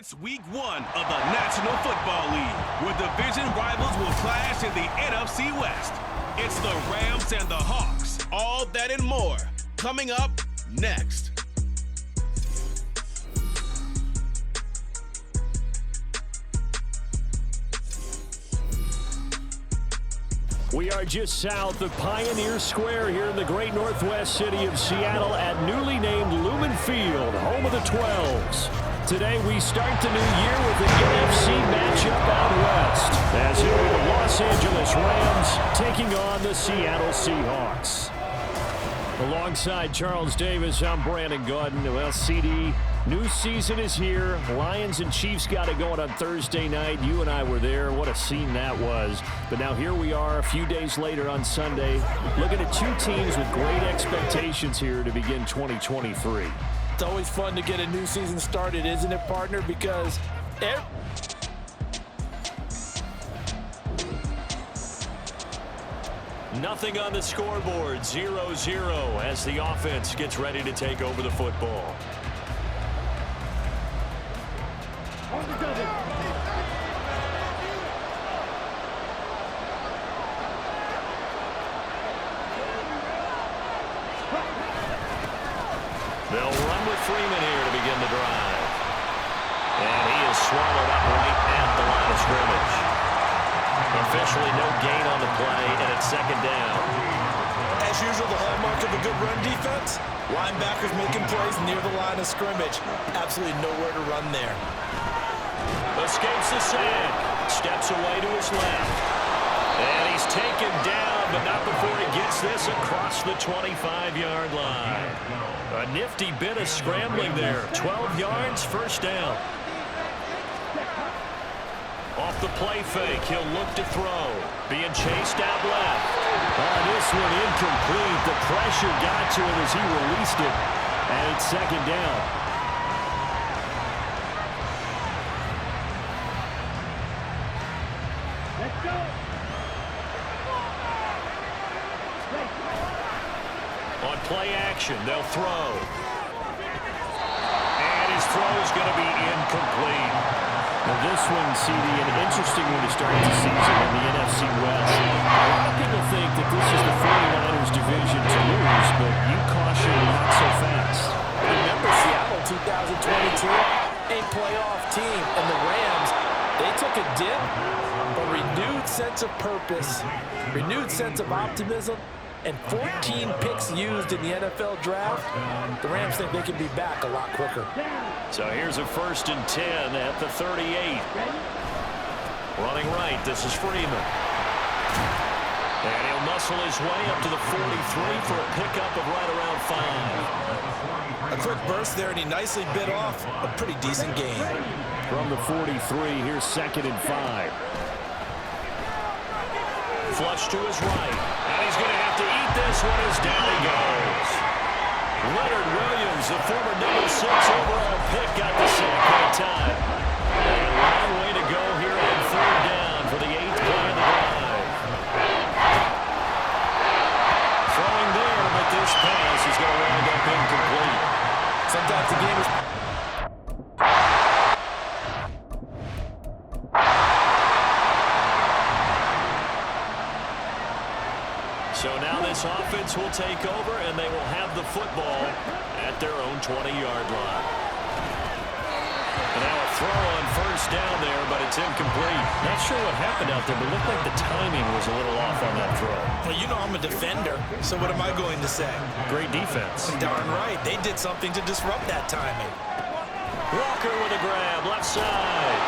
It's week 1 of the National Football League, where division rivals will clash in the NFC West. It's the Rams and the Hawks. All that and more coming up next. We are just south of Pioneer Square here in the great northwest city of Seattle at newly named Lumen Field, home of the 12s. Today we start the new year with an NFC matchup out west, as it'll be the Los Angeles Rams taking on the Seattle Seahawks. Alongside Charles Davis, I'm Brandon Gaudin. Well, CD, new season is here. Lions and Chiefs got it going on Thursday night. You and I were there. What a scene that was. But now here we are a few days later on Sunday, looking at two teams with great expectations here to begin 2023. It's always fun to get a new season started, isn't it, partner? Because nothing on the scoreboard, 0-0 as the offense gets ready to take over the football. They'll run with Freeman here to begin the drive. And he is swallowed up right at the line of scrimmage. Officially no gain on the play, and it's second down. as usual, the hallmark of a good run defense, linebackers making plays near the line of scrimmage. Absolutely nowhere to run there. Escapes the sack. Steps away to his left. And he's taken down, but not before he gets this across the 25-yard line. A nifty bit of scrambling there. 12 yards, first down. Off the play fake, he'll look to throw. Being chased out left. This one incomplete. The pressure got to him as he released it. And it's second down. Let's go. On play action, they'll throw. And his throw is going to be incomplete. Now this one, CD, an interesting one to start the season in the NFC West. A lot of people think that this is the 49ers division to lose, but you caution not so fast. Remember Seattle 2022? A playoff team, and the Rams, they took a dip, a renewed sense of purpose, renewed sense of optimism, and 14 picks used in the NFL draft. The Rams think they can be back a lot quicker. So here's a 1st and 10 at the 38. Running right, this is Freeman. And he'll muscle his way up to the 43 for a pickup of right around 5. A quick burst there, and he nicely bit off a pretty decent gain. From the 43, here's 2nd and 5. Flush to his right. And he's going to have to eat this one as down he goes. Leonard Williams, the former number 6 overall pick, got the sack that time. And a long way to go here on 3rd down for the 8th play of the drive. Throwing there, but this pass is going to wind up incomplete. Sometimes the game is... So now this offense will take over, and they will have the football at their own 20-yard line. And now a throw on 1st down there, but it's incomplete. Not sure what happened out there, but it looked like the timing was a little off on that throw. Well, you know I'm a defender, so what am I going to say? Great defense. Darn right. They did something to disrupt that timing. Walker with a grab, left side.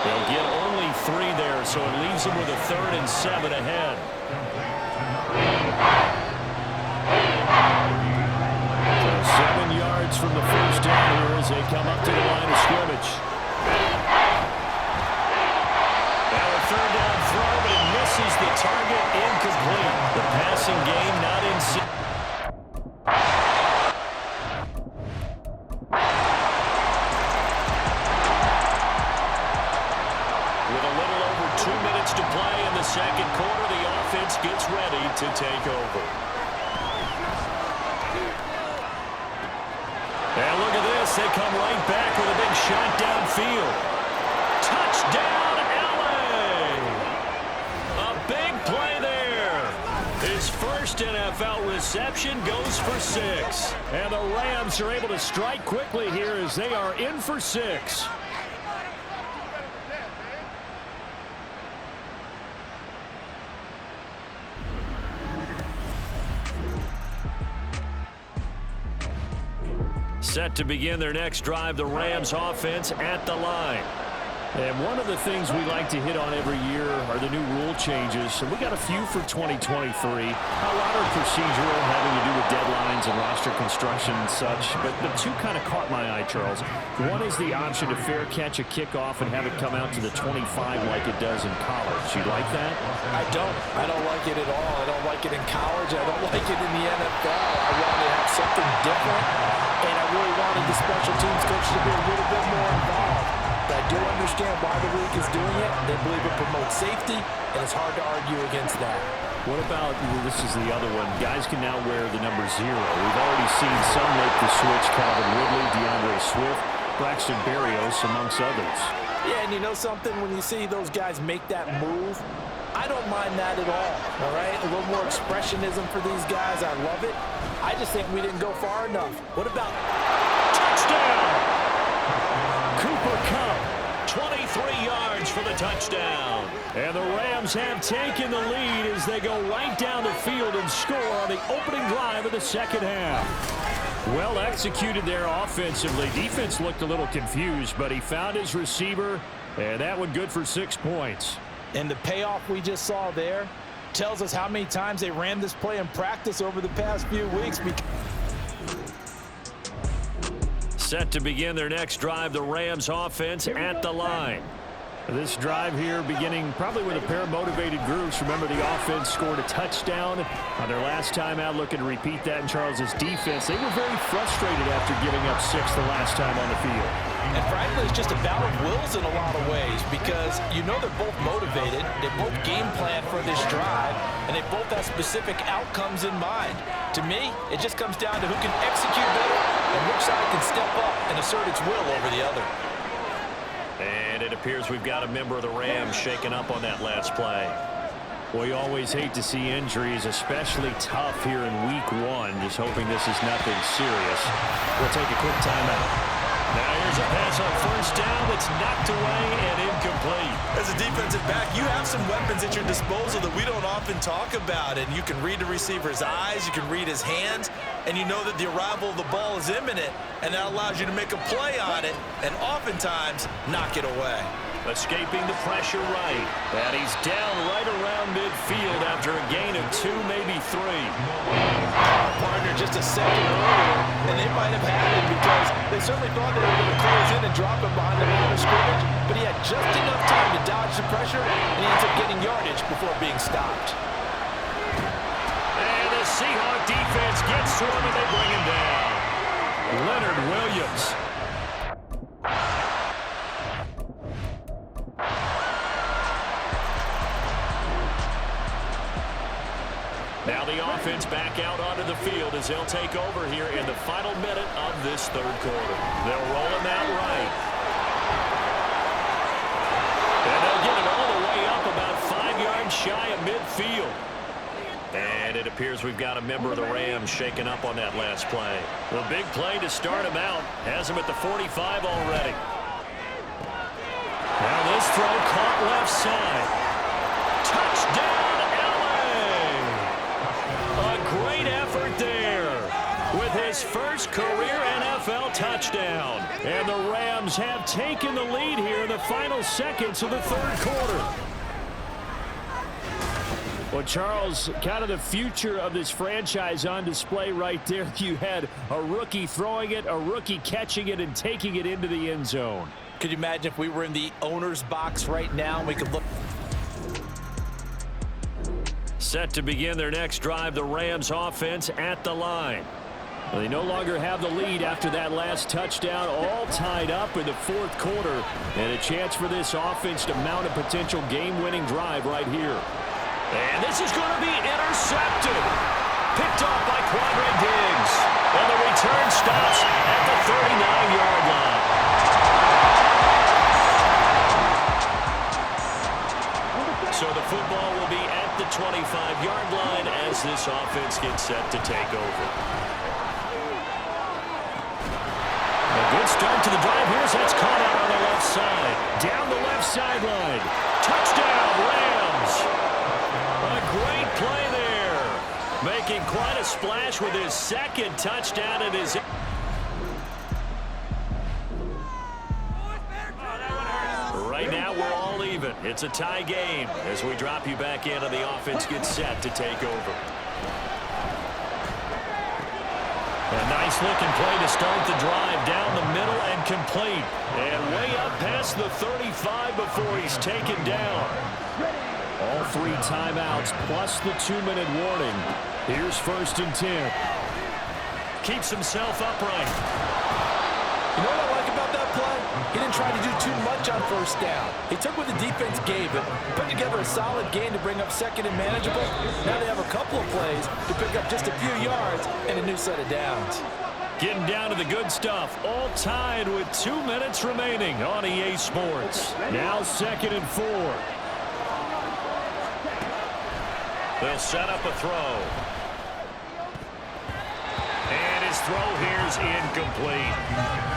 They'll get only 3 there, so it leaves them with a 3rd and 7 ahead. 7 yards from the 1st down here as they come up to the line of scrimmage. Now a 3rd down throw, but it misses the target, incomplete. The passing game not in sync. With a little over 2 minutes to play in the second quarter, the offense gets ready to take over. And look at this. They come right back with a big shot downfield. Touchdown, LA! A big play there. His first NFL reception goes for 6. And the Rams are able to strike quickly here as they are in for 6. Set to begin their next drive, the Rams offense at the line. And one of the things we like to hit on every year are the new rule changes. So we got a few for 2023. A lot are procedural, having to do with deadlines and roster construction and such. But the two kind of caught my eye, Charles. One is the option to fair catch a kickoff and have it come out to the 25 like it does in college. You like that? I don't. I don't like it at all. I don't like it in college. I don't like it in the NFL. I want to have something different. And I really wanted the special teams coach to be a little bit more involved. But I do understand why the league is doing it. They believe it promotes safety, and it's hard to argue against that. What about, this is the other one, guys can now wear the number 0. We've already seen some make the switch, Calvin Ridley, DeAndre Swift, Braxton Berrios, amongst others. Yeah, and you know something? When you see those guys make that move, I don't mind that at all right? A little more expressionism for these guys. I love it. I just think we didn't go far enough. What about touchdown? Cooper Kupp, 23 yards for the touchdown. And the Rams have taken the lead as they go right down the field and score on the opening drive of the second half. Well executed there offensively. Defense looked a little confused, but he found his receiver, and that one good for 6 points. And the payoff we just saw there tells us how many times they ran this play in practice over the past few weeks. Set to begin their next drive, the Rams offense at the line. This drive here beginning probably with a pair of motivated groups. Remember, the offense scored a touchdown on their last time out, looking to repeat that in Charles's defense. They were very frustrated after giving up 6 the last time on the field. And frankly, it's just a battle of wills in a lot of ways because you know they're both motivated, they both game plan for this drive, and they both have specific outcomes in mind. To me, it just comes down to who can execute better and which side can step up and assert its will over the other. And it appears we've got a member of the Rams shaken up on that last play. Well, you always hate to see injuries, especially tough here in week 1. Just hoping this is nothing serious. We'll take a quick timeout. Now here's a pass on first down that's knocked away and incomplete. As a defensive back, you have some weapons at your disposal that we don't often talk about. And you can read the receiver's eyes, you can read his hands, and you know that the arrival of the ball is imminent, and that allows you to make a play on it and oftentimes knock it away. Escaping the pressure right. And he's down right around midfield after a gain of 2, maybe 3. Partner just a second earlier, and they might have had him because they certainly thought they were going to close in and drop him behind the line of scrimmage, but he had just enough time to dodge the pressure, and he ends up getting yardage before being stopped. And the Seahawk defense gets to him, and they bring him down. Leonard Williams. Now the offense back out onto the field as they'll take over here in the final minute of this third quarter. They'll roll him out right. And they'll get it all the way up about 5 yards shy of midfield. And it appears we've got a member of the Rams shaken up on that last play. The big play to start him out. Has him at the 45 already. Now this throw caught left side. Touchdown! Great effort there with his first career NFL touchdown. And the Rams have taken the lead here in the final seconds of the third quarter. Well, Charles, kind of the future of this franchise on display right there. You had a rookie throwing it, a rookie catching it, and taking it into the end zone. Could you imagine if we were in the owner's box right now and we could look? Set to begin their next drive, the Rams offense at the line. Well, they no longer have the lead after that last touchdown, all tied up in the fourth quarter. And a chance for this offense to mount a potential game-winning drive right here. And this is going to be intercepted. Picked off by Quandre Diggs. And the return stops at the 39-yard line. start to the drive. That's caught out on the left side. Down the left sideline. Touchdown, Rams. A great play there. Making quite a splash with his second touchdown in his... Right now, we're all even. It's a tie game as we drop you back in and the offense gets set to take over. A nice-looking play to start the drive down the middle and complete. And way up past the 35 before he's taken down. All 3 timeouts plus the 2-minute warning. Here's 1st and 10. Keeps himself upright. You know what I like about that play? He didn't try to do too much on 1st down. He took what the defense gave him, put together a solid gain to bring up 2nd and manageable. Now they have a couple of plays to pick up just a few yards and a new set of downs. Getting down to the good stuff, all tied with 2 minutes remaining on EA Sports. Now 2nd and 4. They'll set up a throw. And his throw here's incomplete.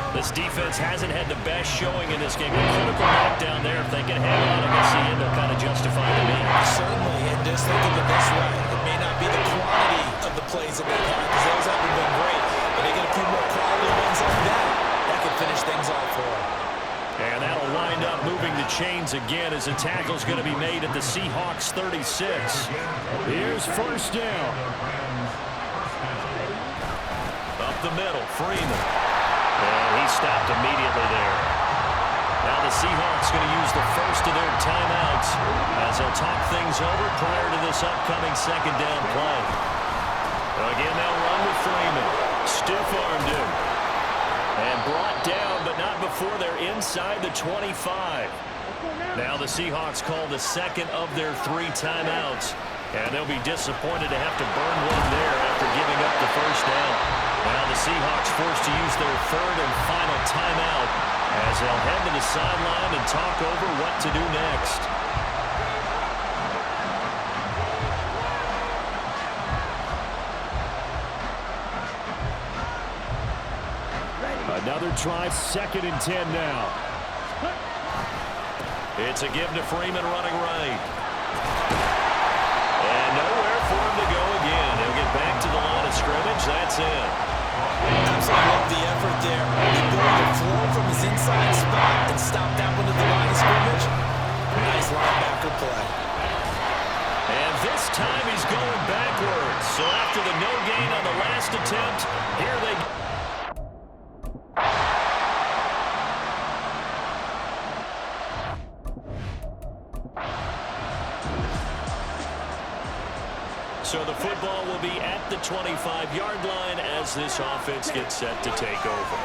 This defense hasn't had the best showing in this game. A critical knockdown there. If they can hang on against the end, they'll kind of justify the name. Certainly, and just think of it this way. It may not be the quantity of the plays that they've had, because those haven't been great. But they get a few more quality ones like that can finish things off for them. And that'll wind up moving the chains again as a tackle's going to be made at the Seahawks 36. Here's 1st down. Up the middle, Freeman. And he stopped immediately there. Now the Seahawks going to use the first of their timeouts as they'll talk things over prior to this upcoming 2nd down play. Again, they'll run with Freeman. Stiff-armed him. And brought down, but not before they're inside the 25. Now the Seahawks call the 2nd of their 3 timeouts. And they'll be disappointed to have to burn one there after giving up the 1st down. Now the Seahawks forced to use their 3rd and final timeout as they'll head to the sideline and talk over what to do next. Another try, 2nd and 10 now. It's a give to Freeman running right. And nowhere for him to go again. He'll get back to the line of scrimmage. That's it. Absolutely love the effort there. The ability to flow from his inside spot and stop that one at the line of scrimmage. Nice linebacker play. And this time he's going backwards. So after the no gain on the last attempt, here they go. So the football will be at the 25-yard line as this offense gets set to take over.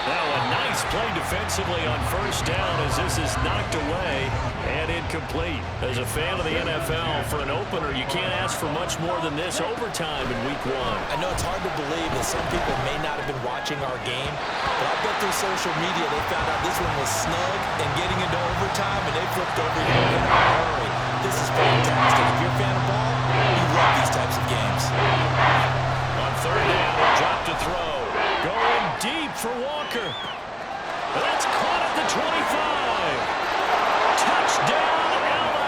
Now a nice play defensively on 1st down as this is knocked away and incomplete. As a fan of the NFL, for an opener, you can't ask for much more than this overtime in Week 1. I know it's hard to believe that some people may not have been watching our game, but I bet through social media they found out this one was snug and getting into overtime, and they flipped over here in a hurry. This is fantastic. If you're a fan of ball, you love these types of games. On 3rd down, he dropped a throw. Going deep for Walker. That's caught at the 25. Touchdown, LA!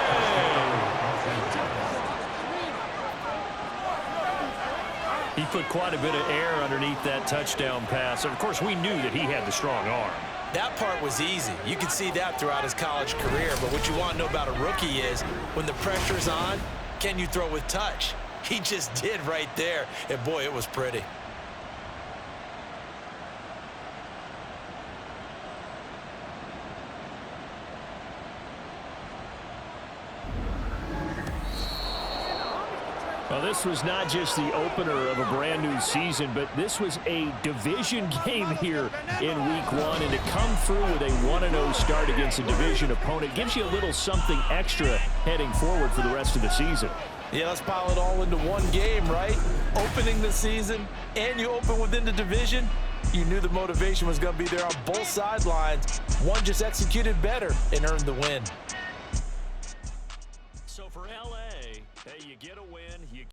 He put quite a bit of air underneath that touchdown pass. Of course, we knew that he had the strong arm. That part was easy. You could see that throughout his college career. But what you want to know about a rookie is when the pressure's on, can you throw with touch? He just did right there. And, boy, it was pretty. Well, this was not just the opener of a brand new season, but this was a division game here in Week 1. And to come through with a 1-0 start against a division opponent gives you a little something extra heading forward for the rest of the season. Yeah, let's pile it all into one game, right? Opening the season, and you open within the division. You knew the motivation was going to be there on both sidelines. One just executed better and earned the win. So for LA, hey, you get a win, you